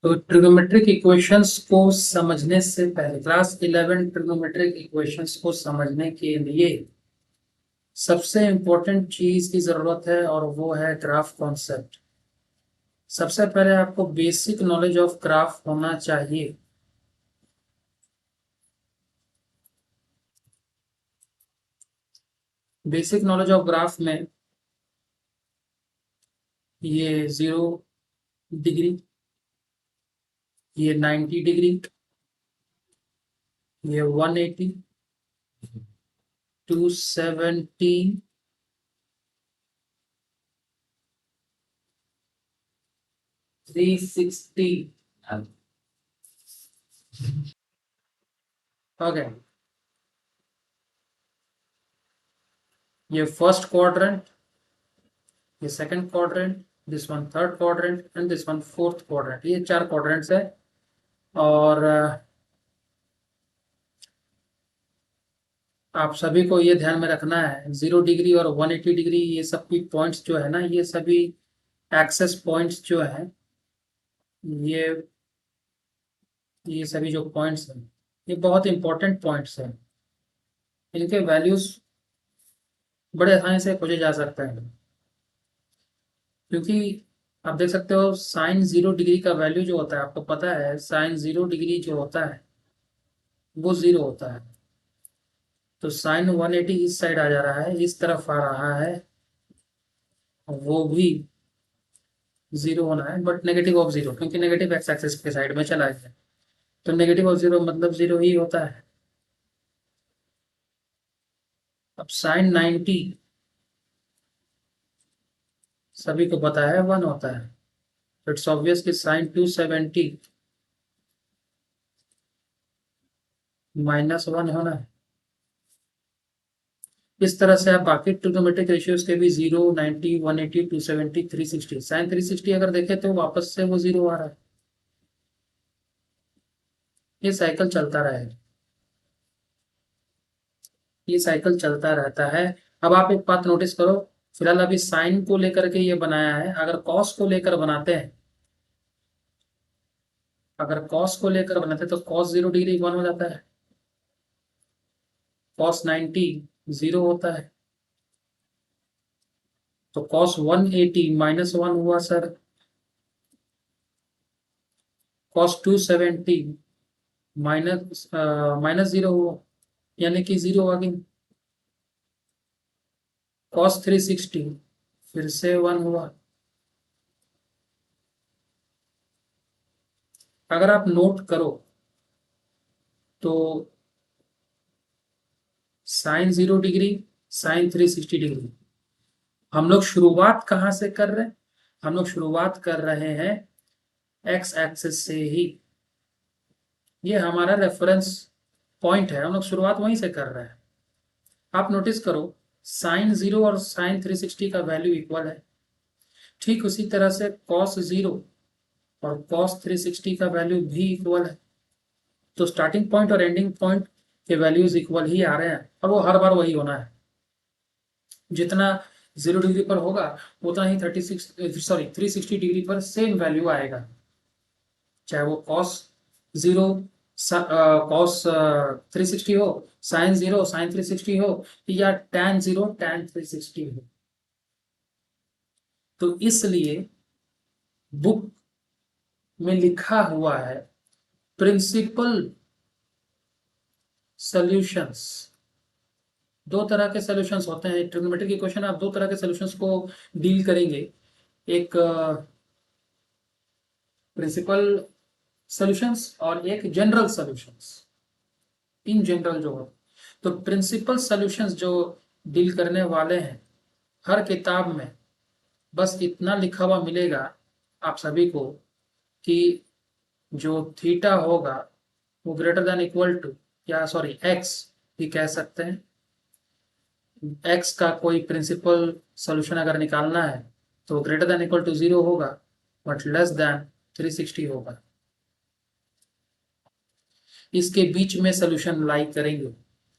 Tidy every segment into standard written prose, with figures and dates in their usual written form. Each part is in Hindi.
तो ट्रिग्नोमेट्रिक इक्वेशंस को समझने से पहले क्लास 11 ट्रिग्नोमेट्रिक इक्वेशंस को समझने के लिए सबसे इंपॉर्टेंट चीज की जरूरत है और वो है ग्राफ कॉन्सेप्ट। सबसे पहले आपको बेसिक नॉलेज ऑफ ग्राफ होना चाहिए। बेसिक नॉलेज ऑफ ग्राफ में ये 0 डिग्री, ये 90 डिग्री, ये 180, 270, 360। ओके, ये फर्स्ट क्वाड्रेंट, ये second quadrant, this one third quadrant and this one fourth quadrant. ये 4 क्वाड्रेंट्स है। और आप सभी को ये ध्यान में रखना है 0 डिग्री और 180 डिग्री ये सब की पॉइंट्स जो है ना, ये सभी एक्सेस पॉइंट्स जो है, ये ये सभी जो पॉइंट्स हैं ये बहुत इंपॉर्टेंट पॉइंट्स हैं। इनके वैल्यूज बड़े आसानी से खोजे जा सकते हैं, क्योंकि आप देख सकते हो साइन 0 डिग्री का वैल्यू जो होता है, आपको पता है साइन 0 डिग्री जो होता है वो 0 होता है। तो साइन 180 इस साइड आ जा रहा है, इस तरफ आ रहा है, वो भी 0 होना है, बट नेगेटिव ऑफ 0, क्योंकि नेगेटिव एक्स एक्सिस के साइड में चला गया। तो नेगेटिव ऑफ 0 मतलब 0 ही होता है। अब साइन 90 सभी को पता है 1 होता है, तो इट्स ऑब्वियस कि साइन 270 -1 होना है। इस तरह से आप बाकी ट्रिग्नोमेट्रिक रेशियोज के भी 0, 90, 180, 270, 360, साइन 360 अगर देखें तो वापस से वो 0 आ रहा है। ये साइकिल चलता रहेगा, ये साइकिल चलता रहता है। अब आप एक बात नोटिस करो, फिलहाल अभी साइन को लेकर के ये बनाया है। अगर कॉस को लेकर बनाते हैं, अगर कॉस को लेकर बनाते हैं तो कॉस 0 डिग्री 1 हो जाता है, कॉस 90 0 होता है, तो कॉस 180 -1 हुआ सर, कॉस 270 -0 हुआ, यानी कि 0 आ गई। कॉस 360 फिर से 1 हुआ। अगर आप नोट करो तो साइन 0 डिग्री, साइन 360 डिग्री, हम लोग शुरुआत कहाँ से कर रहे हैं? हम लोग शुरुआत कर रहे हैं एक्स एक्सिस से ही। ये हमारा रेफरेंस पॉइंट है, हम लोग शुरुआत वहीं से कर रहे हैं। आप नोटिस करो साइन 0 और साइन 360 का वैल्यू इक्वल है। ठीक उसी तरह से कॉस 0 और कॉस 360 का वैल्यू भी इक्वल है। तो स्टार्टिंग पॉइंट और एंडिंग पॉइंट के वैल्यूज इक्वल ही आ रहे हैं, और वो हर बार वही होना है। जितना 0 डिग्री पर होगा उतना ही 360 डिग्री पर सेम वैल्यू आएगा, चाहे वो कॉस 0 कॉस 360 हो, साइन 0 साइन 360 हो, या टैन 0 टैन 360 हो। तो इसलिए बुक में लिखा हुआ है प्रिंसिपल सॉल्यूशंस। दो तरह के सॉल्यूशंस होते हैं ट्रिग्नोमेट्रिक इक्वेशन। आप दो तरह के सॉल्यूशंस को डील करेंगे, एक प्रिंसिपल सॉल्यूशंस और एक जनरल सॉल्यूशंस। इन जनरल जो हो, तो प्रिंसिपल सॉल्यूशंस जो डील करने वाले हैं, हर किताब में बस इतना लिखा हुआ मिलेगा आप सभी को कि जो थीटा होगा वो ग्रेटर देन इक्वल टू, या सॉरी एक्स भी कह सकते हैं, एक्स का कोई प्रिंसिपल सॉल्यूशन अगर निकालना है तो ग्रेटर देन इक्वल टू 0 होगा, बट लेस देन 360 होगा। इसके बीच में सॉल्यूशन लाई करेंगे।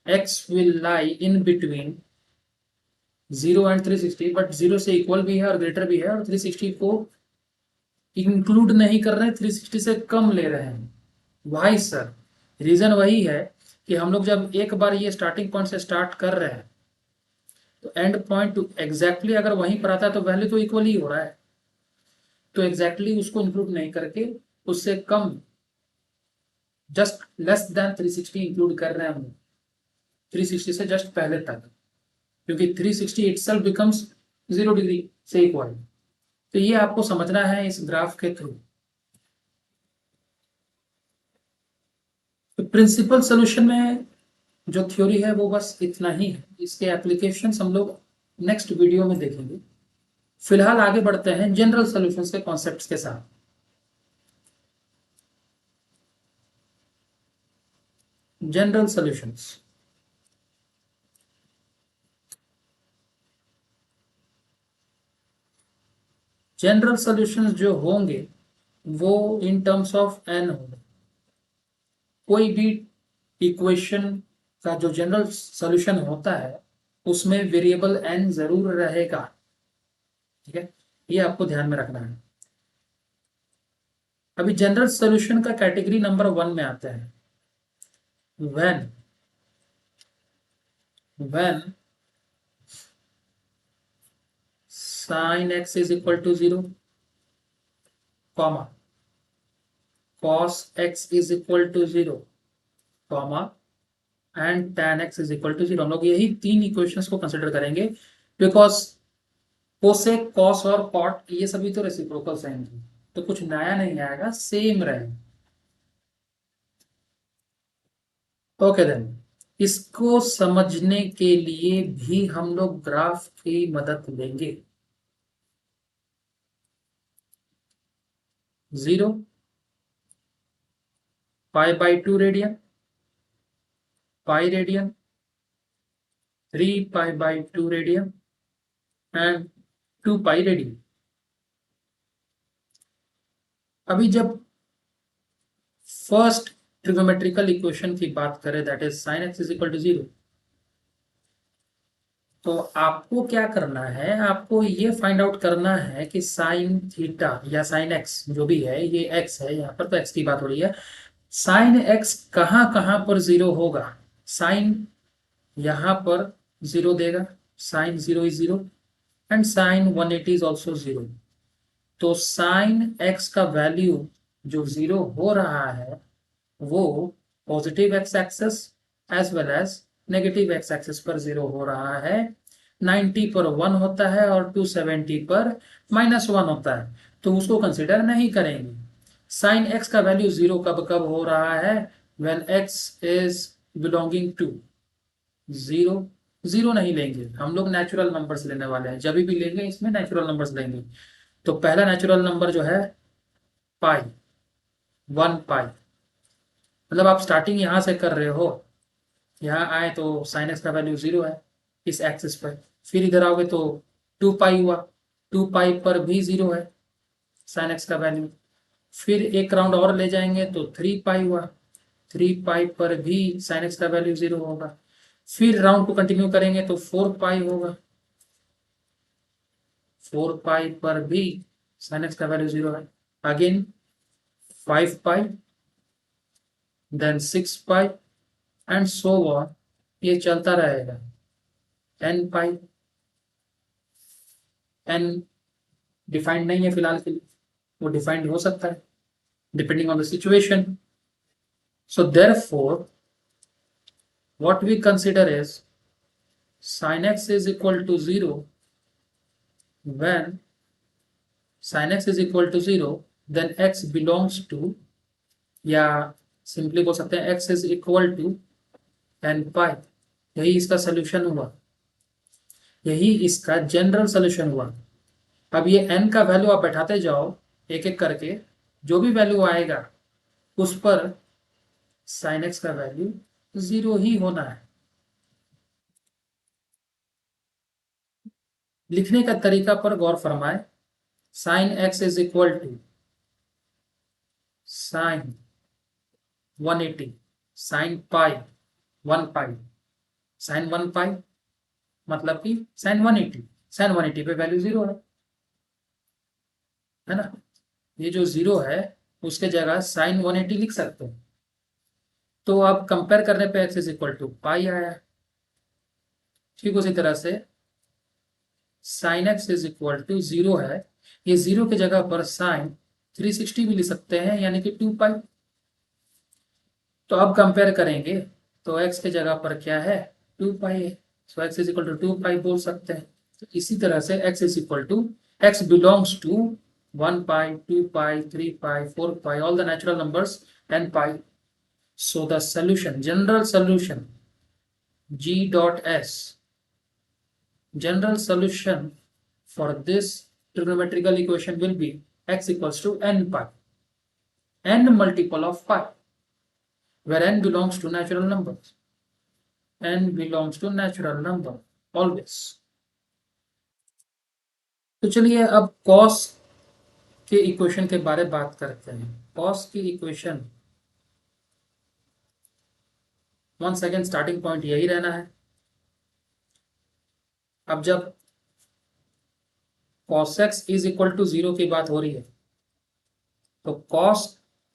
X will lie in between 0 and 360, but 0 से इक्वल भी है और ग्रेटर भी है, और 360 को इंक्लूड नहीं कर रहे हैं, 360 से कम ले रहे हैं। Why sir? रीजन वही है कि हम लोग जब एक बार ये स्टार्टिंग पॉइंट से स्टार्ट कर रहे हैं तो एंड पॉइंट एग्जैक्टली अगर वहीं पर आता है तो वैल्यू तो इक्वल ही हो रहा है, तो एग्जैक्टली उसको इंक्लूड नहीं करके उससे कम, जस्ट लेस देन 360 इंक्लूड कर रहे हैं हम 360 से जस्ट पहले तक, क्योंकि 360 इटसेल्फ बिकम्स 0 डिग्री से इक्वल। तो ये आपको समझना है इस ग्राफ के थ्रू। तो प्रिंसिपल सोल्यूशन में जो थ्योरी है वो बस इतना ही है, इसके एप्लीकेशंस हम लोग नेक्स्ट वीडियो में देखेंगे। फिलहाल आगे बढ़ते हैं जनरल सॉल्यूशंस के कॉन्सेप्ट्स के साथ। जनरल सॉल्यूशंस, जनरल सॉल्यूशंस जो होंगे वो इन टर्म्स ऑफ एन होंगे। कोई भी इक्वेशन का जो जनरल सॉल्यूशन होता है उसमें वेरिएबल एन जरूर रहेगा, ठीक है, ये आपको ध्यान में रखना है। अभी जनरल सॉल्यूशन का कैटेगरी नंबर 1 में आता है, when when sin x is equal to 0, comma cos x is equal to 0, comma and tan x is equal to 0। हम लोग यही तीन इक्वेशंस को कंसिडर करेंगे, बिकॉज कोसेक कॉस और कॉट ये सभी तो रेसिप्रोकल्स हैं, तो कुछ नया नहीं आएगा, सेम रहेगा। ओके देन, इसको समझने के लिए भी हम लोग ग्राफ की मदद लेंगे। 0, π/2 radian, pi radian, 3π/2 radian and 2π radian. अभी जब फर्स्ट ट्रिगोमेट्रिकल इक्वेशन की बात करें, that is sin x is equal to 0, तो आपको क्या करना है, आपको ये फाइंड आउट करना है कि साइन थीटा या साइन एक्स जो भी है, ये एक्स है, यहाँ पर तो एक्स की बात हो रही है, साइन एक्स कहाँ कहाँ पर 0 होगा। साइन यहाँ पर 0 देगा, sine 0 is 0 and sine 180 is also 0। तो साइन एक्स का वैल्यू जो 0 हो रहा है वो positive x axis as well as negative x axis पर 0 हो रहा है। 90 पर 1 होता है और 270 पर -1 होता है, तो उसको कंसिडर नहीं करेंगे। साइन एक्स का वैल्यू 0 कब कब हो रहा है, when x is belonging to 0। 0 नहीं लेंगे हम लोग, नेचुरल नंबर्स लेने वाले हैं, जब भी लेंगे इसमें नेचुरल नंबर्स लेंगे। तो पहला नेचुरल नंबर जो है पाई, 1π, मतलब आप स्टार्टिंग यहां से कर रहे हो, यहाँ आए तो साइन एक्स का वैल्यू 0 है इस एक्सिस पर, फिर इधर आओगे तो 2π हुआ, 2π पर भी 0 है साइन एक्स का वैल्यू, फिर एक राउंड और ले जाएंगे तो 3π हुआ, 3π पर भी साइन एक्स का वैल्यू 0 होगा, फिर राउंड को कंटिन्यू करेंगे तो 4π होगा, 4π पर भी साइन एक्स का वैल्यू 0 है, again 5π, then 6π and so on, ये चलता रहेगा। 10π, एन डिफाइंड नहीं है फिलहाल के लिए, वो डिफाइंड हो सकता है depending on the situation. So therefore what we consider is sin x is equal to 0 when sin x is equal to 0 then x belongs to, या सिंपली बोल सकते हैं x is equal to n π। यही इसका सोल्यूशन हुआ, यही इसका जनरल सोल्यूशन हुआ। अब ये n का वैल्यू आप बैठाते जाओ एक एक करके, जो भी वैल्यू आएगा उस पर sin x का वैल्यू 0 ही होना है। लिखने का तरीका पर गौर फरमाए, sine x is equal to sine 180 sine pi 1π, sine 1π मतलब कि साइन 180, साइन 180 पे वैल्यू 0 है ना। ये जो 0 है उसके जगह साइन 180 लिख सकते हैं। तो अब कंपेयर करने पे x is equal to pi आया। ठीक उसी तरह से sine x is equal to 0 है, ये 0 की जगह पर साइन 360 भी लिख सकते हैं, यानी कि 2 पाई। तो अब कंपेयर करेंगे तो x की जगह पर क्या है, 2 पाई है, so x is equal to 2 pi बोल सकते हैं। तो इसी तरह से x is equal to x belongs to 1 pi, 2 pi, 3 pi, 4 pi, all the natural numbers 10 pi. So the solution, general solution, G dot S, general solution for this trigonometrical equation will be x equals to n pi, n multiple of pi, where n belongs to natural numbers. n belongs to natural number always. तो चलिए अब cos के इक्वेशन के बारे में बात करते हैं। cos की equation one second, starting point यही रहना है। अब जब cos x is equal to 0 की बात हो रही है तो cos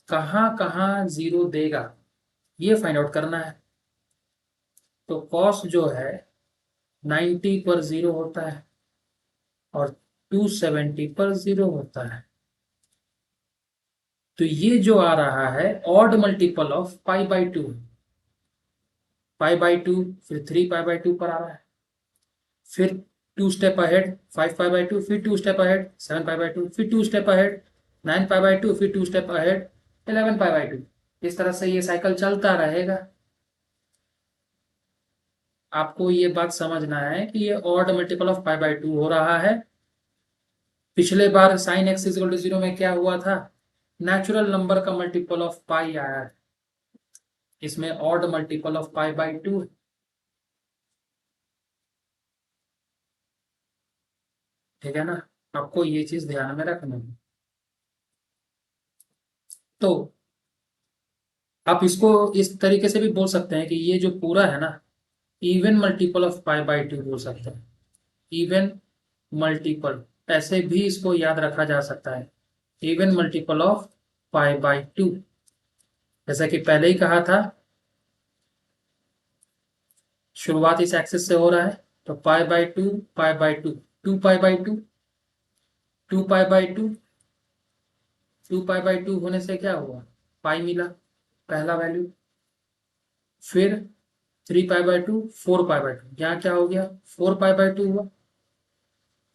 कहाँ कहाँ 0 देगा ये फाइंड आउट करना है। तो cos जो है 90 पर 0 होता है और 270 पर 0 होता है। तो ये जो आ रहा है odd multiple of pi by 2, pi by 2, फिर 3 पाई बाई 2 पर आ रहा है, फिर 2 स्टेप अहेड 5 पाई बाई 2, फिर 2 स्टेप अहेड 7 पाई बाई 2, फिर 2 स्टेप अहेड 9 पाई बाई 2, फिर 2 स्टेप अहेड 11 पाई बाई 2। इस तरह से ये साइकिल चलता रहेगा। आपको ये बात समझना है कि ये odd multiple of pi by 2 हो रहा है। पिछले बार साइन एक्स इक्वल टू 0 में क्या हुआ था, नेचुरल नंबर का मल्टीपल ऑफ पाई आया है, इसमें odd multiple of pi by 2 है। ठीक है ना, आपको ये चीज ध्यान में रखना है। तो आप इसको इस तरीके से भी बोल सकते हैं कि ये जो पूरा है ना, even multiple of pi by 2 बोल सकते हैं, इवन मल्टीपल, ऐसे भी इसको याद रखा जा सकता है, even multiple of pi by 2। जैसा कि पहले ही कहा था, शुरुआत इस एक्सिस से हो रहा है तो पाई by 2, pi by 2, 2 pi by 2, 2 pi by 2, 2 pi by 2 होने से क्या हुआ, पाई मिला पहला वैल्यू। फिर 3 पाई बाई 2, 4 पाई बाई 2, यहाँ क्या हो गया, 4 पाई बाई 2 हुआ।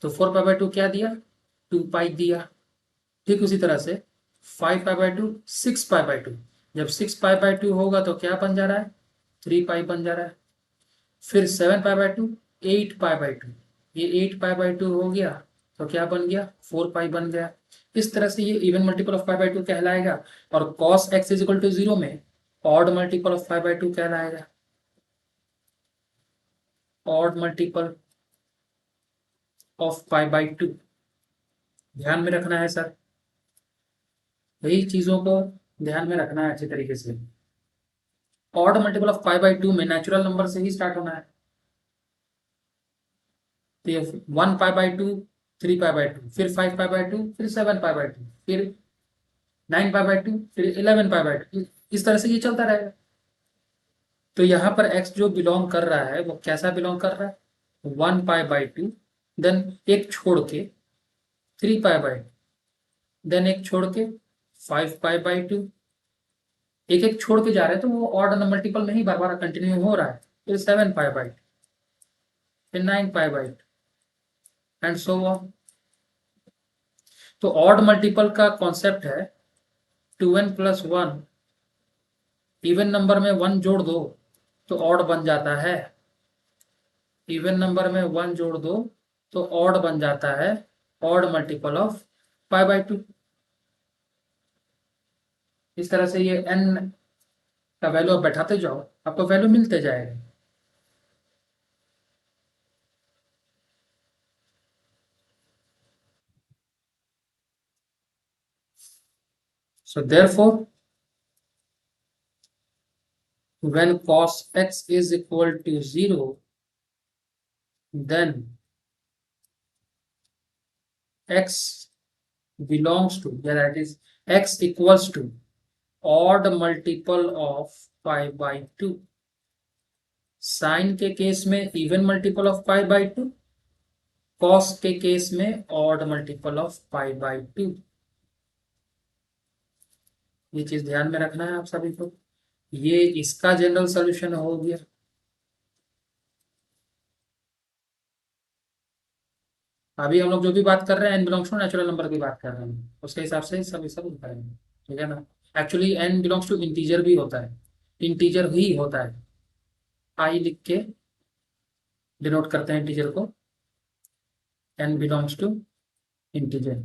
तो 4 पाई बाई 2 क्या दिया, 2 पाई दिया। ठीक उसी तरह से 5 पाई बाई 2, 6 पाई बाई 2, जब 6 पाई बाई 2 होगा तो क्या बन जा रहा है, 3 पाई बन जा रहा है। फिर 7 पाई बाई 2, 8 पाई बाई 2, ये 8 पाई बाई 2 हो गया तो क्या बन गया, 4 पाई बन गया। इस तरह से ये even multiple of pi by 2 कहलाएगा। और cos x is equal to 0 में odd multiple of pi by 2 कहलाएगा, odd multiple of pi by 2। ध्यान में रखना है सर, यही चीजों को ध्यान में रखना है अच्छे तरीके से। Odd multiple of pi by 2 में नेचुरल नंबर से ही स्टार्ट होना है। तो ये 1 पाई बाई 2, 3 पाई बाई 2, फिर 5 पाई बाई 2, फिर 7 पाई बाई 2, फिर 9 पाई बाई 2, फिर 11 पाई बाई 2, इस तरह से ये चलता रहेगा। तो यहाँ पर x जो बिलोंग कर रहा है वो कैसा बिलोंग कर रहा है, 1 पाई बाई 2, देन एक छोड़ के 3 पाई बाई 2, देन एक छोड़ के 5 पाई बाई 2, एक एक छोड़ के जा रहे हैं तो वो ऑर्डर मल्टीपल में ही बार बार कंटिन्यू हो रहा है। फिर 7 पाई बाई 2, फिर 9 पाई बाई 2 एंड सो ऑन। तो ऑड मल्टीपल का कॉन्सेप्ट है 2n प्लस 1, इवन नंबर में 1 जोड़ दो तो ऑड बन जाता है, इवन नंबर में 1 जोड़ दो तो ऑड बन जाता है, odd multiple of pi by 2। इस तरह से ये n का वैल्यू आप बैठाते जाओ, आपको वैल्यू मिलते जाएगा। So therefore, when cos x is equal to 0, then x belongs to, yeah, that is x equals to odd multiple of pi by 2. Sign के केस में even multiple of pi by 2, cos के केस में odd multiple of pi by 2। ये चीज ध्यान में रखना है आप सभी को। ये इसका जनरल सॉल्यूशन हो गया। अभी हम लोग जो भी बात कर रहे हैं n belongs to natural number की बात कर रहे हैं, उसके हिसाब से सब करेंगे, ठीक है ना। Actually n belongs to integer भी होता है, इंटीजर ही होता है। आई लिख के डिनोट करते हैं इंटीजर को, n belongs to integer.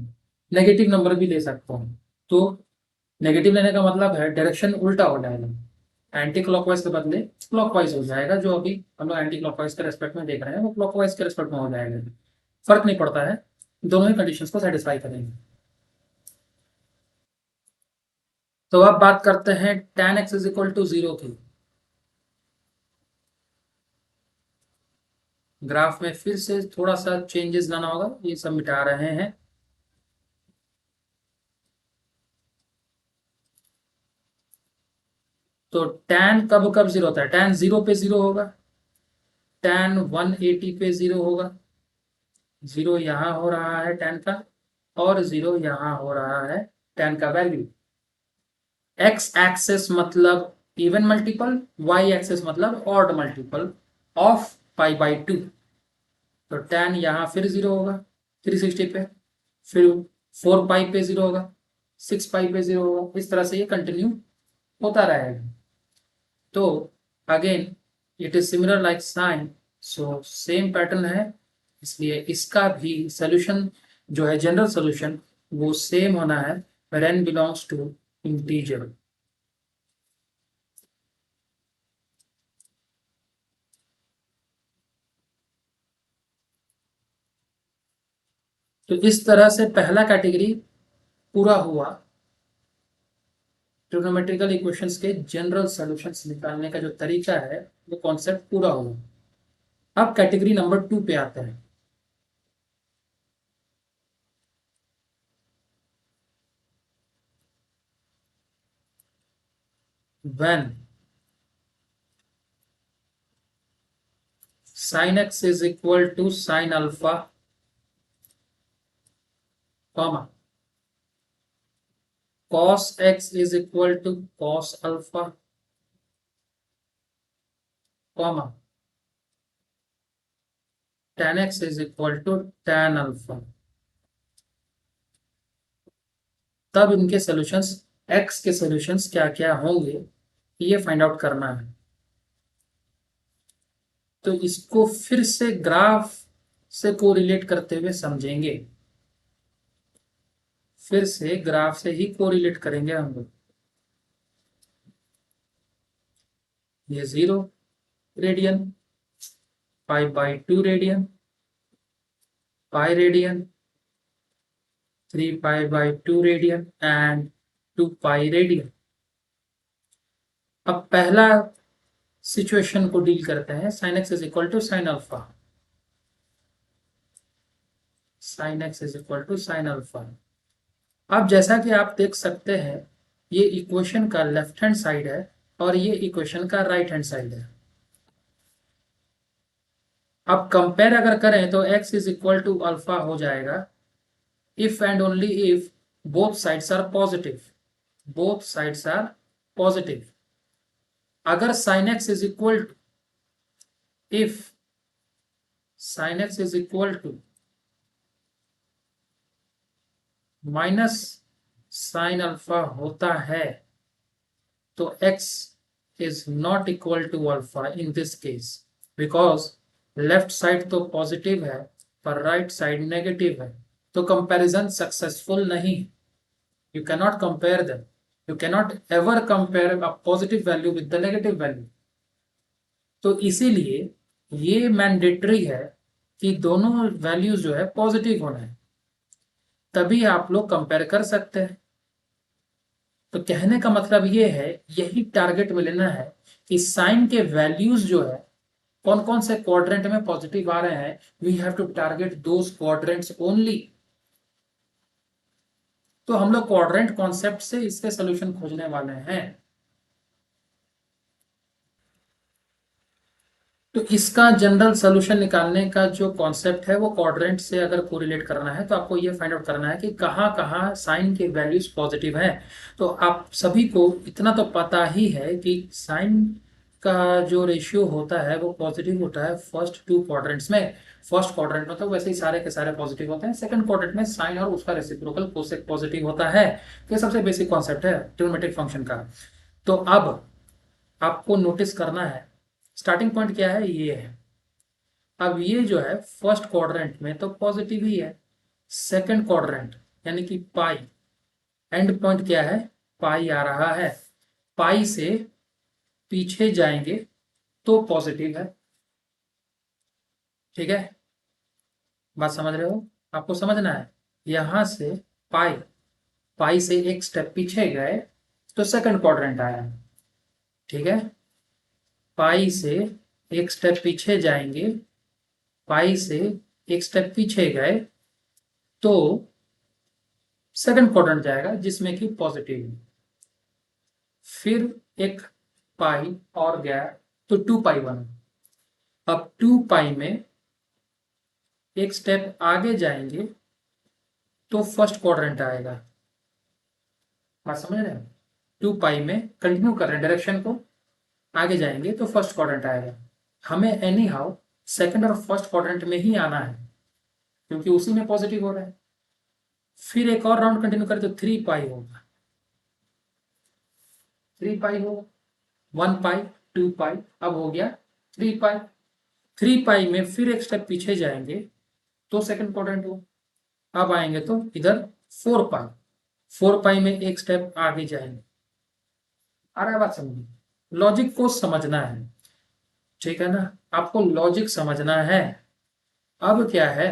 Negative number भी ले सकता हूँ, तो नेगेटिव लेने का मतलब है डायरेक्शन उल्टा हो जाएगा। एंटी क्लॉकवाइज के बदले क्लॉकवाइज हो जाएगा। जो अभी हम लोग एंटी क्लॉकवाइज के रेस्पेक्ट में देख रहे हैं वो क्लॉकवाइज के रेस्पेक्ट में हो जाएगा। फर्क नहीं पड़ता है, दोनों ही कंडीशंस को सेटिस्फाई करेंगे। तो अब बात करते हैं tan x is equal to 0 की। ग्राफ में फिर से थोड़ा सा चेंजेस लाना होगा, ये सब मिटा रहे हैं। तो tan कब कब 0 होता है? tan 0 पे 0 होगा, tan 180 पे 0 होगा। 0 यहां हो रहा है tan का, और 0 यहां हो रहा है tan का वैल्यू। x एक्सेस मतलब इवन मल्टीपल, y एक्सेस मतलब odd multiple of pi by 2। तो tan यहां फिर 0 होगा 360 पे, फिर 4 पाई पे 0 होगा, 6 पाई पे 0 होगा। इस तरह से ये कंटिन्यू होता रहेगा। तो again it is similar like sine, so same pattern है, इसलिए इसका भी सोल्यूशन जो है जनरल सोल्यूशन वो सेम होना है, where n belongs to integer। तो इस तरह से पहला कैटेगरी पूरा हुआ। ट्रिग्नोमेट्रिकल इक्वेशंस के जनरल सॉल्यूशंस निकालने का जो तरीका है वो कॉन्सेप्ट पूरा हुआ। अब कैटेगरी नंबर 2 पे आते हैं। when sin x is equal to sin alpha, comma cos x is equal to cos alpha, comma tan x is equal to tan alpha। तब इनके सॉल्यूशंस, x के सॉल्यूशंस क्या क्या होंगे ये फाइंड आउट करना है। तो इसको फिर से ग्राफ से कोरिलेट करते हुए समझेंगे, फिर से ग्राफ से ही कोरिलेट करेंगे हम लोग। ये 0 radian, pi by 2 radian, pi radian, 3 pi by 2 radian and 2 pi radian. अब पहला सिचुएशन को डील करते हैं, sine x is equal to sine alpha. Sine x is equal to sine alpha. अब जैसा कि आप देख सकते हैं ये इक्वेशन का लेफ्ट हैंड साइड है और ये इक्वेशन का राइट हैंड साइड है। अब कंपेयर अगर करें तो x is equal to alpha हो जाएगा if and only if both sides are positive. Both sides are positive. अगर sin x is equal to, if sin x is equal to minus sine alpha होता है तो x is not equal to alpha in this case, because left side तो पॉजिटिव है पर राइट साइड नेगेटिव है, तो कंपैरिजन सक्सेसफुल नहीं। You cannot compare them, you cannot ever compare a positive value with the negative value. तो इसीलिए ये मैंडेटरी है कि दोनों वैल्यूज जो है पॉजिटिव होना है, तभी आप लोग कंपेयर कर सकते हैं। तो कहने का मतलब ये है, यही टारगेट में लेना है कि साइन के वैल्यूज जो है कौन कौन से क्वाड्रेंट में पॉजिटिव आ रहे हैं, we have to target those quadrants only. तो हम लोग क्वाड्रेंट कॉन्सेप्ट से इसके सोल्यूशन खोजने वाले हैं। तो इसका जनरल सोल्यूशन निकालने का जो कॉन्सेप्ट है वो क्वाड्रेंट से अगर कोरिलेट करना है तो आपको ये फाइंड आउट करना है कि कहाँ कहाँ साइन के वैल्यूज पॉजिटिव है। तो आप सभी को इतना तो पता ही है कि साइन का जो रेशियो होता है वो पॉजिटिव होता है फर्स्ट टू क्वाड्रेंट्स में। फर्स्ट क्वाड्रेंट में तो वैसे ही सारे के सारे पॉजिटिव होते हैं, सेकंड क्वाड्रेंट में साइन और उसका रेसिप्रोकल कोसेक पॉजिटिव होता है। ये सबसे बेसिक कॉन्सेप्ट है ट्रिग्नोमेट्रिक फंक्शन का। तो अब आपको नोटिस करना है स्टार्टिंग पॉइंट क्या है, ये है। अब ये जो है फर्स्ट क्वाड्रेंट में तो पॉजिटिव ही है, सेकंड क्वाड्रेंट यानी कि पाई, एंड पॉइंट क्या है, पाई आ रहा है। पाई से पीछे जाएंगे तो पॉजिटिव है। ठीक है, बात समझ रहे हो? आपको समझना है यहां से पाई, पाई से एक स्टेप पीछे गए तो सेकंड क्वाड्रेंट आया। ठीक है, पाई से एक स्टेप पीछे जाएंगे, पाई से एक स्टेप पीछे गए तो सेकंड क्वाड्रेंट जाएगा जिसमें कि पॉजिटिव है। फिर एक पाई और गया तो 2 पाई बना। अब 2 पाई में एक स्टेप आगे जाएंगे तो फर्स्ट क्वाड्रेंट आएगा। बात समझ रहे हैं? 2 पाई में कंटिन्यू कर रहे हैं डायरेक्शन को, आगे जाएंगे तो फर्स्ट क्वाड्रेंट आएगा। हमें एनी हाउ सेकेंड और फर्स्ट क्वाड्रेंट में ही आना है क्योंकि उसी में पॉजिटिव हो रहा है। फिर एक और राउंड कंटिन्यू करें तो 3 पाई होगा, 3 पाई होगा, 1 पाई, 2 पाई, अब हो गया 3 पाई। 3 पाई में फिर एक स्टेप पीछे जाएंगे तो सेकंड क्वाड्रेंट हो। अब आएंगे तो इधर 4 पाई, 4 पाई में एक स्टेप आगे जाएंगे। आ रहा है बात समझिए? लॉजिक को समझना है, ठीक है ना? आपको लॉजिक समझना है। अब क्या है,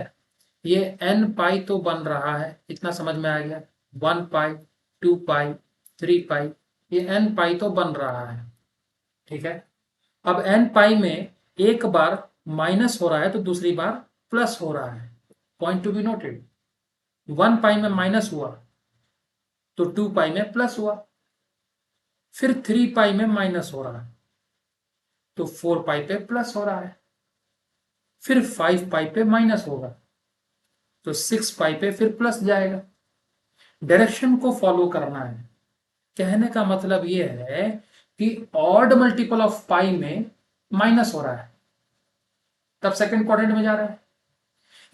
ये n पाई तो बन रहा है, इतना समझ में आ गया। 1 पाई, 2 पाई, 3 पाई, ये n पाई तो बन रहा है। ठीक है, अब n पाई में एक बार माइनस हो रहा है तो दूसरी बार प्लस हो रहा है। पॉइंट टू बी नोटेड, 1 पाई में माइनस हुआ तो 2 पाई में प्लस हुआ। फिर 3 पाई में माइनस हो रहा है तो 4 पाई पे प्लस हो रहा है। फिर 5 पाई पे माइनस होगा तो 6 पाई पे फिर प्लस जाएगा। डायरेक्शन को फॉलो करना है। कहने का मतलब ये है कि ऑड मल्टीपल ऑफ पाई में माइनस हो रहा है तब सेकंड क्वाड्रेंट में जा रहा है।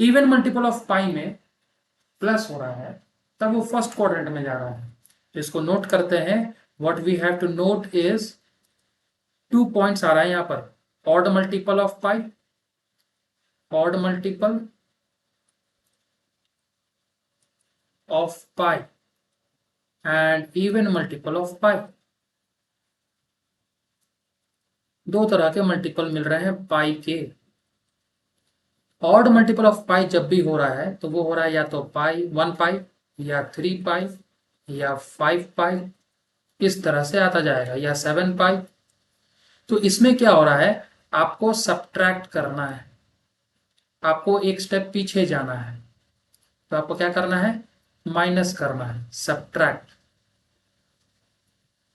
इवन मल्टीपल ऑफ पाई में प्लस हो रहा है तब वो फर्स्ट क्वाड्रेंट में जा रहा है। तो इसको नोट करते हैं। What we have to note is 2 points आ रहा है यहां पर, odd multiple of pi, odd multiple of pi and even multiple of pi. दो तरह के मल्टीपल मिल रहे हैं पाई के। ऑड मल्टीपल ऑफ पाई जब भी हो रहा है तो वो हो रहा है या तो पाई 1 पाई या 3 पाई या 5 पाई, इस तरह से आता जाएगा, या 7 पाई। तो इसमें क्या हो रहा है, आपको सब्ट्रैक्ट करना है, आपको एक स्टेप पीछे जाना है। तो आपको क्या करना है, माइनस करना है, सब्ट्रैक्ट।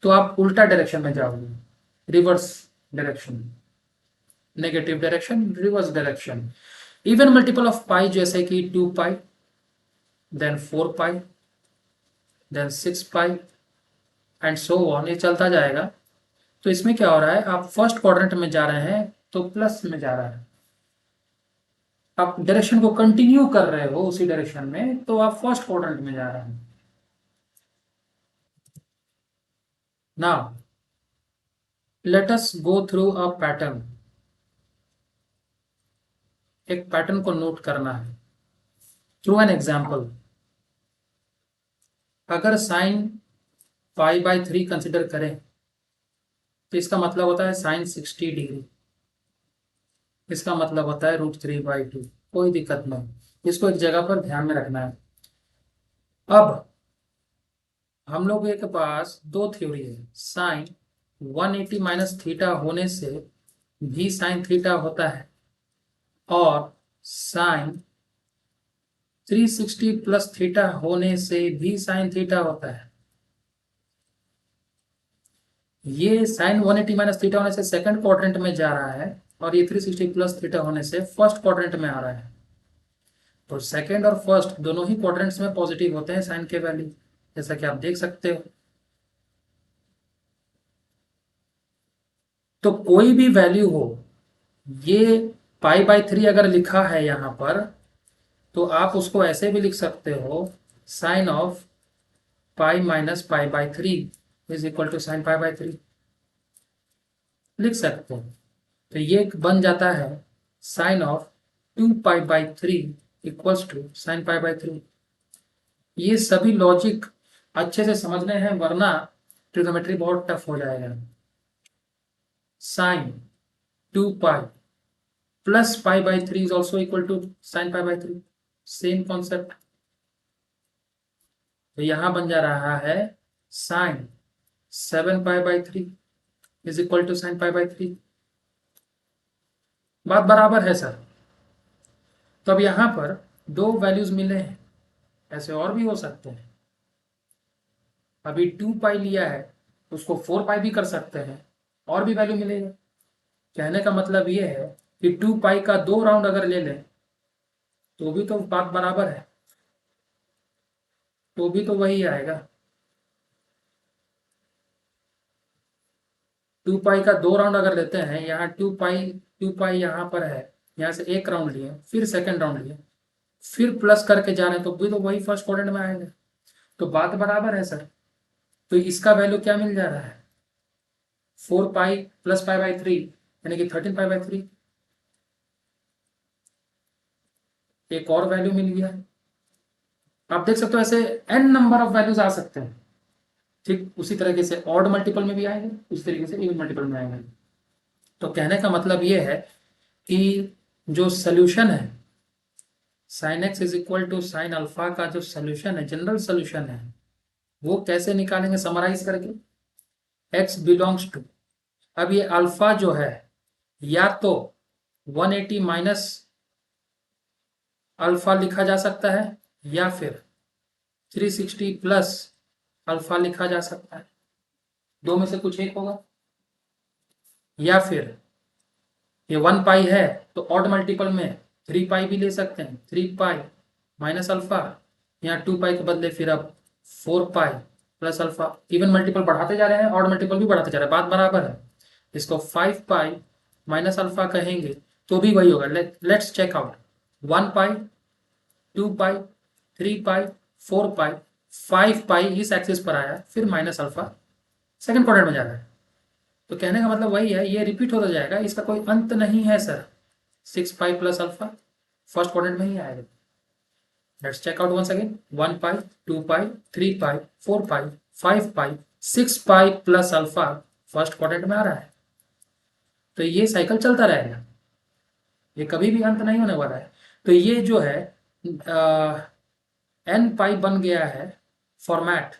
तो आप उल्टा डायरेक्शन में जाओगे, reverse direction, negative direction, reverse direction. Even multiple of pi जैसे कि 2 pi, then 4 pi, then 6 pi and so on, ये चलता जाएगा। तो इसमें क्या हो रहा है, आप फर्स्ट क्वाड्रेंट में जा रहे हैं तो प्लस में जा रहा है। आप डायरेक्शन को कंटिन्यू कर रहे हो उसी डायरेक्शन में तो आप फर्स्ट क्वाड्रेंट में जा रहे हैं। Now let us go through a pattern. एक पैटर्न को नोट करना है थ्रू एन एग्जाम्पल। अगर साइन π/3 कंसिडर करें तो इसका मतलब होता है साइन 60 डिग्री, इसका मतलब होता है √3/2। कोई दिक्कत नहीं, इसको एक जगह पर ध्यान में रखना है। अब हम लोग के पास दो थ्योरी है, साइन 180 माइनस थीटा होने से भी साइन थीटा होता है और साइन 360 प्लस थीटा होने से भी साइन थीटा होता है। ये साइन 180 माइनस थीटा होने से सेकंड क्वाड्रेंट में जा रहा है और ये 360 प्लस थीटा होने से फर्स्ट क्वाड्रेंट में आ रहा है। तो सेकंड और फर्स्ट दोनों ही क्वाड्रेंट्स में पॉजिटिव होते हैं साइन के वैल्यू, जैसा कि आप देख सकते हो। तो कोई भी वैल्यू हो, ये π/3 अगर लिखा है यहां पर, तो आप उसको ऐसे भी लिख सकते हो, sine of pi minus π/3 is equal to sine π/3 लिख सकते हो। तो ये बन जाता है sine of 2π/3 equals to sine π/3। ये सभी लॉजिक अच्छे से समझने हैं, वरना ट्रिग्नोमेट्री बहुत टफ हो जाएगा। Sine 2π plus π/3 is also equal to sine π/3, same concept. तो यहां बन जा रहा है sine 7π/3 is equal to sine π/3। बात बराबर है सर। तो अब यहां पर दो वैल्यूज मिले हैं, ऐसे और भी हो सकते हैं। अभी 2π लिया है, उसको 4π भी कर सकते हैं, और भी वैल्यू मिलेगा। कहने का मतलब ये है कि 2π का 2 राउंड अगर ले लें तो भी तो बात बराबर है, तो भी तो वही आएगा। 2π का 2 राउंड अगर लेते हैं, यहाँ 2π यहाँ पर है, यहाँ से एक राउंड लिए, फिर सेकंड राउंड लिए, फिर प्लस करके जा रहे हैं, तो भी तो वही फर्स्ट क्वाड्रेंट में आएगा। तो बात बराबर है सर। तो इसका वैल्यू क्या मिल जा रहा है, 4π प्लस π/3 यानी कि 13π/3। एक और वैल्यू मिल गया। आप देख सकते हो ऐसे n नंबर ऑफ वैल्यूज आ सकते हैं। ठीक उसी तरीके से ऑड मल्टीपल में भी आएंगे, उसी तरीके से इवन मल्टीपल में आएंगे। तो कहने का मतलब ये है कि जो सोल्यूशन है sine x is equal to sine alpha का, जो सोल्यूशन है, जनरल सोल्यूशन है, वो कैसे निकालेंगे समराइज करके। x बिलोंग्स टू, अब ये अल्फा जो है या तो 180 माइनस अल्फा लिखा जा सकता है, या फिर 360 प्लस अल्फा लिखा जा सकता है, दो में से कुछ एक होगा। या फिर ये 1π है तो ऑड मल्टीपल में 3π भी ले सकते हैं, 3π माइनस अल्फा, यहाँ 2π के बदले फिर अब 4π प्लस अल्फा। इवन मल्टीपल बढ़ाते जा रहे हैं, ऑड मल्टीपल भी बढ़ाते जा रहे हैं, बात बराबर है। इसको 5π माइनस अल्फा कहेंगे तो भी वही होगा। लेट्स चेक आउट, 1π 2π 3π 4π 5π इस एक्सिस पर आया, फिर माइनस अल्फा सेकंड क्वाड्रेंट में जा रहा है। तो कहने का मतलब वही है, ये रिपीट होता जाएगा, इसका कोई अंत नहीं है sir. 6π plus alpha first quadrant में ही आएगा। Let's check out once again, 1π 2π 3π 4π 5π 6π plus alpha first quadrant में आ रहा है। तो ये साइकिल चलता रहेगा, ये कभी भी अंत नहीं होने वाला है। तो ये जो है n π बन गया है फॉर्मेट।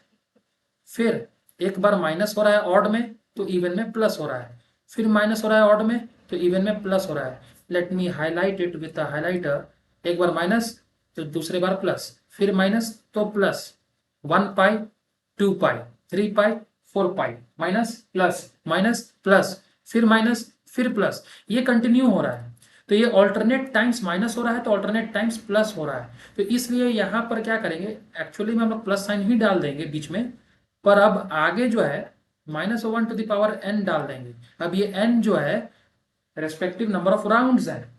फिर एक बार माइनस हो रहा है ऑड में तो इवन में प्लस हो रहा है, फिर माइनस हो रहा है ऑड में तो इवन में प्लस हो रहा है। Let me highlight it with a highlighter. एक बार माइनस तो दूसरे बार प्लस, फिर माइनस तो प्लस, 1π 2π 3π 4π माइनस प्लस फिर माइनस फिर प्लस, ये कंटिन्यू हो रहा है। तो ये ऑल्टरनेट टाइम्स माइनस हो रहा है तो ऑल्टरनेट टाइम्स प्लस हो रहा है। तो इसलिए यहां पर क्या करेंगे, एक्चुअली में हम लोग प्लस साइन ही डाल देंगे बीच में, पर अब आगे जो है -1 टू द पावर n डाल देंगे। अब ये n जो है रेस्पेक्टिव नंबर ऑफ राउंड्स है।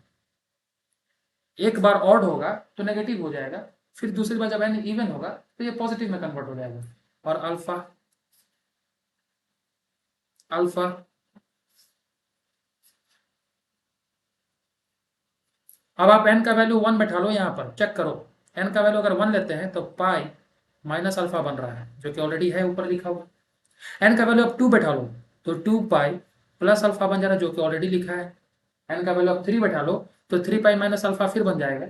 एक बार ऑड होगा तो नेगेटिव हो जाएगा, फिर दूसरी बार जब n इवन होगा तो ये पॉजिटिव में कन्वर्ट हो जाएगा। और अल्फा अब आप n का वैल्यू 1 बैठा लो, यहां पर चेक करो। n का वैल्यू अगर 1 लेते हैं तो पाई माइनस अल्फा बन रहा है, जो कि ऑलरेडी है ऊपर लिखा हुआ। n का वैल्यू अब 2 बैठा लो तो 2π प्लस अल्फा बन जा रहा है, जो कि ऑलरेडी लिखा है। n का वैल्यू अब 3 बैठा लो तो 3π माइनस अल्फा फिर बन जाएगा।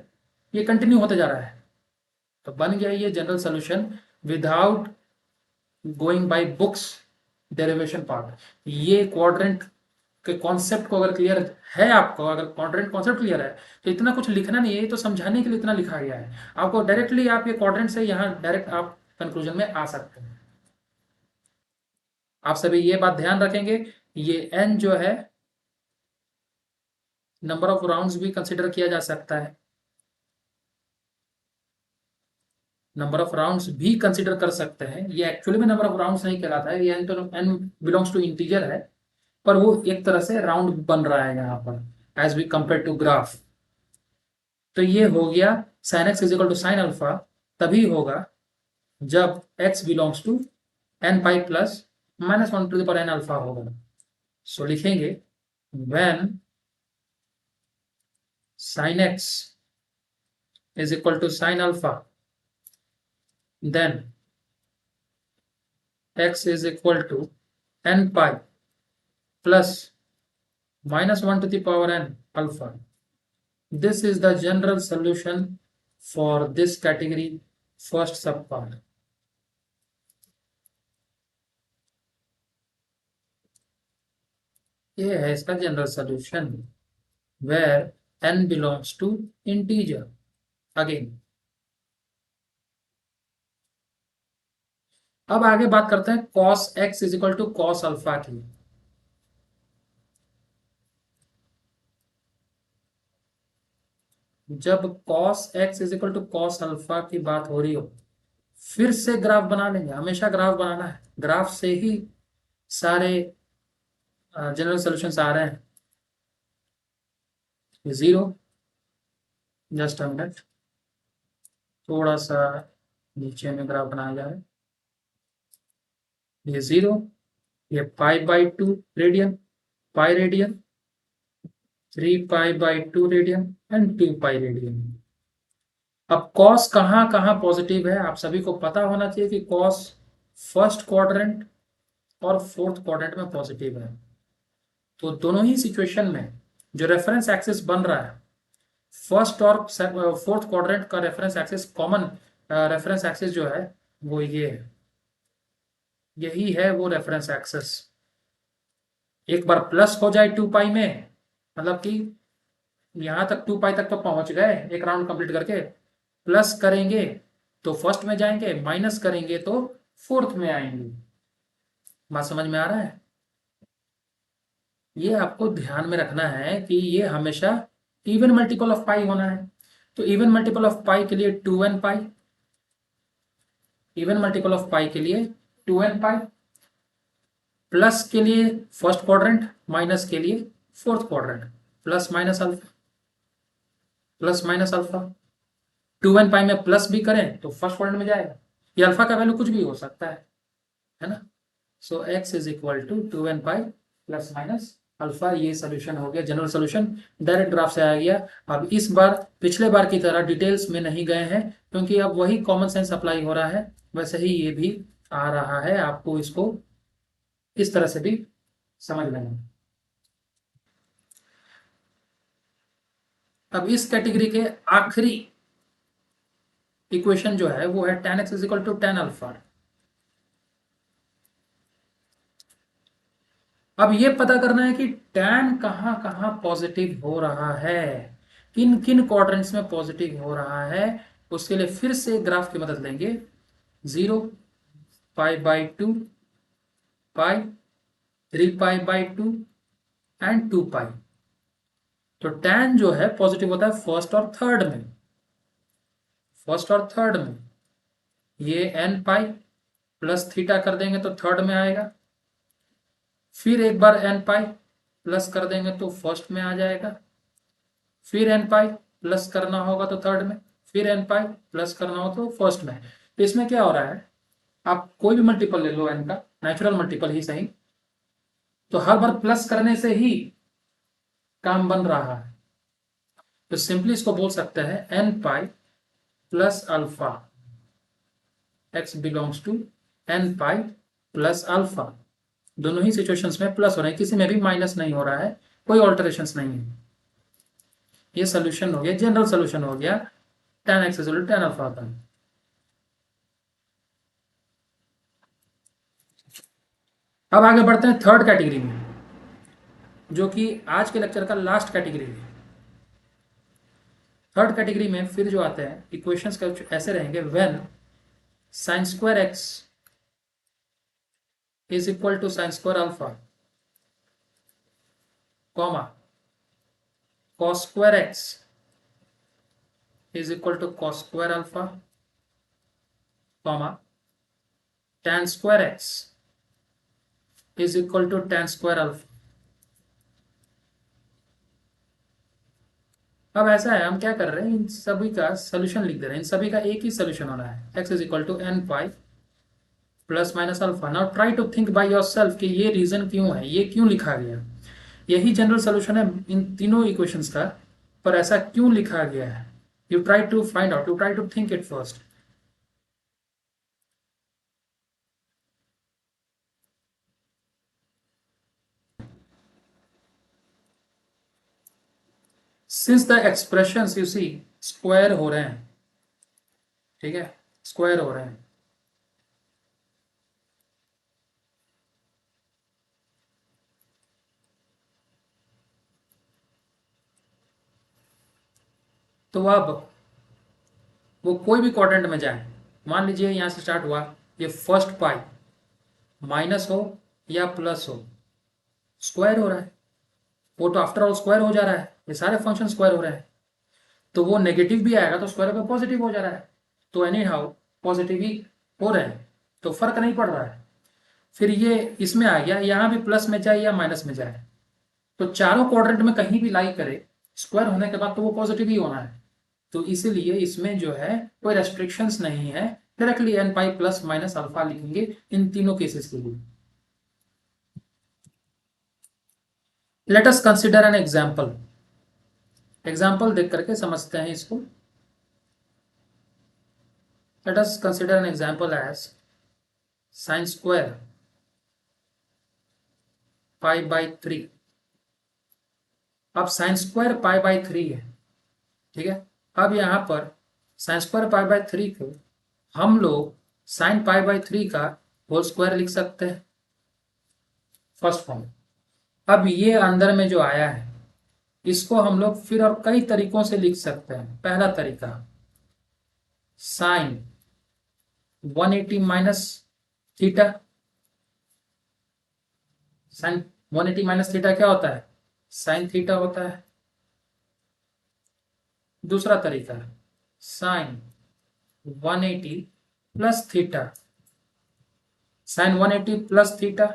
ये कंटिन्यू होते जा रहा है। तो बन गया ये general solution without going by books derivation part. ये क्वाड्रेंट कि कॉन्सेप्ट को अगर क्लियर है आपको, अगर क्वाड्रेंट कॉन्सेप्ट क्लियर है, तो इतना कुछ लिखना नहीं है, ये तो समझाने के लिए इतना लिखा गया है आपको। डायरेक्टली आप ये क्वाड्रेंट से यहाँ डायरेक्ट आप कंक्लूजन में आ सकते हैं। आप सभी ये बात ध्यान रखेंगे, ये n जो है नंबर ऑफ राउंड्स भी कंसिडर किया जा सकता है, नंबर ऑफ राउंड्स भी कंसिडर कर सकते हैं। ये एक्चुअली में नंबर ऑफ राउंड्स नहीं कहलाता है, ये n तो n बिलोंग्स टू इंटीजर है, पर वो एक तरह से राउंड बन रहा है यहाँ पर as we compare to graph. तो ये हो गया sine x is equal to sine alpha तभी होगा जब x belongs to n pi plus minus one to the power n alpha होगा। सो लिखेंगे when sin x is equal to sin alpha, then x is equal to n pi plus minus 1 to the power n alpha. This is the general solution for this category first subpart. ये है इसका general solution where n belongs to integer. Again, अब आगे बात करते हैं cos x is equal to cos alpha की। जब cos x is equal to cos alpha की बात हो रही हो, फिर से ग्राफ बना लेंगे, हमेशा ग्राफ बनाना है, ग्राफ से ही सारे जनरल सॉल्यूशंस आ रहे हैं। जीरो, जस्ट अ मिनट, थोड़ा सा नीचे में ग्राफ बनाया जाए। ये जीरो, ये pi by two radian, pi radian, 3 pi by 2 radian and 2 pi radian. अब कॉस कहाँ कहाँ पॉजिटिव है आप सभी को पता होना चाहिए कि कॉस फर्स्ट क्वाड्रेंट और फोर्थ क्वाड्रेंट में पॉजिटिव है। तो दोनों ही सिचुएशन में जो रेफरेंस एक्सिस बन रहा है, फर्स्ट और फोर्थ क्वाड्रेंट का reference axis, common reference axis जो है वो ये है, यही है वो रेफरेंस एक्सिस। एक बार प्लस हो जाए 2 पाई में, मतलब कि यहां तक 2 पाई तक तो पहुंच गए एक राउंड कंप्लीट करके, प्लस करेंगे तो फर्स्ट में जाएंगे, माइनस करेंगे तो फोर्थ में आएंगे। बात समझ में आ रहा है? ये आपको ध्यान में रखना है कि ये हमेशा इवन मल्टीपल ऑफ पाई होना है। तो इवन मल्टीपल ऑफ पाई के लिए 2n pi, even multiple of pi के लिए 2n पाई, प्लस के लिए फर्स्ट क्वाड्रेंट, माइनस के लिए fourth quadrant, plus minus alpha, plus minus alpha. 2n पाई में प्लस भी करें तो फर्स्ट क्वाड्रेंट में जाएगा। ये अल्फा का वैल्यू कुछ भी हो सकता है ना। So x is equal to 2n pi plus minus alpha. ये सोल्यूशन हो गया, जनरल सोल्यूशन डायरेक्ट ग्राफ से आ गया। अब इस बार पिछले बार की तरह डिटेल्स में नहीं गए हैं, क्योंकि अब वही कॉमन सेंस अप्लाई हो रहा है, वैसे ही ये भी आ रहा है। आपको इसको इस तरह से भी समझ लेना। अब इस कैटेगरी के आखिरी इक्वेशन जो है वो है tan x is equal to tan alpha. अब ये पता करना है कि tan कहाँ कहाँ पॉजिटिव हो रहा है, किन किन क्वाड्रेंट्स में पॉजिटिव हो रहा है। उसके लिए फिर से ग्राफ की मदद लेंगे। 0, पाई by 2, pi, 3 pi by 2 and 2 पाई। तो tan जो है पॉजिटिव होता है फर्स्ट और थर्ड में, फर्स्ट और थर्ड में। ये n पाई प्लस थीटा कर देंगे तो थर्ड में आएगा, फिर एक बार n पाई प्लस कर देंगे तो फर्स्ट में आ जाएगा, फिर n पाई प्लस करना होगा तो थर्ड में, फिर n पाई प्लस करना हो तो फर्स्ट में। तो इसमें क्या हो रहा है, आप कोई भी मल्टीपल ले लो n का, नेचुरल मल्टीपल ही सही, तो हर बार प्लस करने से ही काम बन रहा है। तो सिंपली इसको बोल सकते हैं n pi plus alpha, x belongs to n pi plus alpha. दोनों ही सिचुएशंस में प्लस हो रहे हैं, किसी में भी माइनस नहीं हो रहा है, कोई ऑल्टरेशंस नहीं है। ये सोल्यूशन हो गया, जनरल सोल्यूशन हो गया tan x equal to tan alpha का। अब आगे बढ़ते हैं थर्ड कैटेगरी में। जो कि आज के लेक्चर का लास्ट कैटेगरी है। थर्ड कैटेगरी में फिर जो आते हैं इक्वेशंस का ऐसे रहेंगे, when sin square x is equal to sin square alpha, comma cos square x is equal to cos square alpha, comma tan square x is equal to tan square alpha। अब ऐसा है, हम क्या कर रहे हैं, इन सभी का सोल्यूशन लिख दे रहे हैं। इन सभी का एक ही सोल्यूशन होना है, x is equal to n pi plus minus alpha. Now try to think by yourself कि ये रीजन क्यों है, ये क्यों लिखा गया। यही जनरल सोल्यूशन है इन तीनों इक्वेशंस का, पर ऐसा क्यों लिखा गया है। You try to find out, you try to think it first. Since the expressions you see square हो रहे हैं, ठीक है, स्क्वायर हो रहे हैं, तो अब वो कोई भी क्वाड्रेंट में जाए, मान लीजिए यहां से स्टार्ट हुआ, ये फर्स्ट पाई माइनस हो या प्लस हो, स्क्वायर हो रहा है। वो तो आफ्टर ऑल स्क्वायर हो जा रहा है, ये सारे फंक्शन स्क्वायर हो रहे हैं। तो वो नेगेटिव भी आएगा तो स्क्वायर का पॉजिटिव हो जा रहा है, तो एनी हाउ पॉजिटिव ही हो रहे हैं, तो फर्क नहीं पड़ रहा है। फिर ये इसमें आ गया, यहां भी प्लस में जाए या माइनस में जाए, तो चारों क्वाड्रेंट में कहीं भी लाई करे, स्क्वायर होने के बाद तो वो पॉजिटिव ही होना है। तो इसीलिए इसमें जो है कोई रेस्ट्रिक्शंस नहीं है, directly n pi plus minus alpha लिखेंगे इन तीनों केसेस के लिए। Let us consider an example. Example देख करके समझते हैं इसको। Let us consider an example as sine square pi by 3। अब साइन स्क्वायर पाई बाई 3 है, ठीक है। अब यहां पर साइन स्क्वायर पाई बाई 3 को हम लोग साइन पाई बाई 3 का होल स्क्वायर लिख सकते हैं, फर्स्ट फॉर्म। अब ये अंदर में जो आया है इसको हम लोग फिर और कई तरीकों से लिख सकते हैं। पहला तरीका, sine 180 minus theta. Sine 180 minus theta क्या होता है, साइन थीटा होता है। दूसरा तरीका, sine 180 plus theta. Sine 180 plus theta,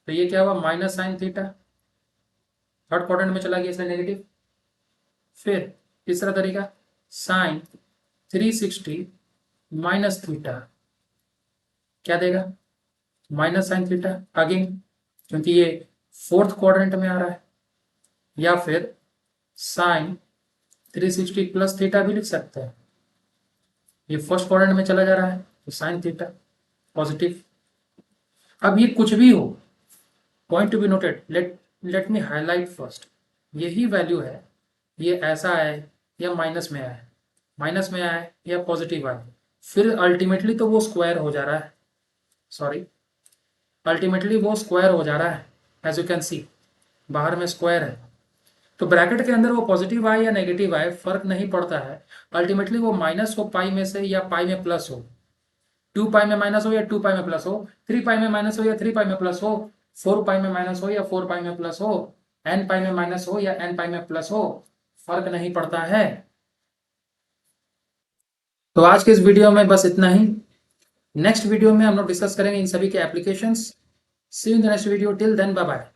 तो ये क्या हुआ, minus sine theta, third quadrant में चला गया इसलिए नेगेटिव। फिर तीसरा तरीका, साइन 360 माइनस थीटा, क्या देगा, माइनस साइन थीटा अगेन, क्योंकि ये फोर्थ क्वाड्रेंट में आ रहा है। या फिर साइन 360 प्लस थीटा भी लिख सकते हैं, ये फर्स्ट क्वाड्रेंट में चला जा रहा है तो साइन थीटा पॉजिटिव। अब ये कुछ भी हो, point to be noted, let me highlight first, यही वैल्यू है, ये ऐसा है या माइनस में आए, माइनस में आए या पॉजिटिव आए, फिर अल्टीमेटली तो वो स्क्वायर हो जा रहा है, सॉरी अल्टीमेटली वो स्क्वायर हो जा रहा है। एज यू कैन सी बाहर में स्क्वायर है, तो ब्रैकेट के अंदर वो पॉजिटिव आए या नेगेटिव आए फर्क नहीं पड़ता है। अल्टीमेटली वो माइनस हो पाई में से या पाई में प्लस हो, 2 पाई में माइनस हो या 2 पाई में प्लस हो, 3 पाई में माइनस हो या 3 पाई में प्लस हो, 4 पाई में माइनस हो या 4 पाई में प्लस हो, n पाई में माइनस हो या n पाई में प्लस हो, फर्क नहीं पड़ता है। तो आज के इस वीडियो में बस इतना ही। नेक्स्ट वीडियो में हम लोग डिस्कस करेंगे इन सभी के applications. See you in the next video, till then bye bye.